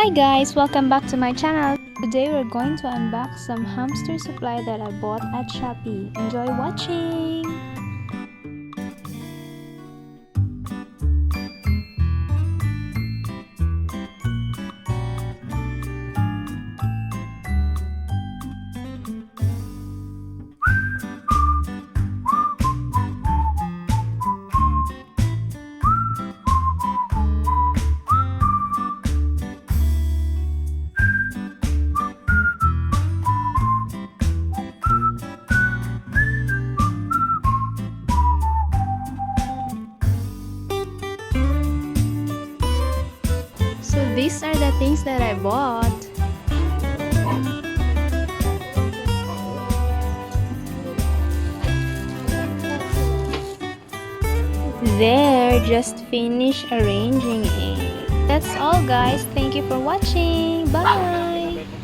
Hi guys, welcome back to my channel. Today we're going to unbox some hamster supply that I bought at Shopee. Enjoy watching! So these are the things that I bought. There, just finish arranging it. That's all guys. Thank you for watching. Bye!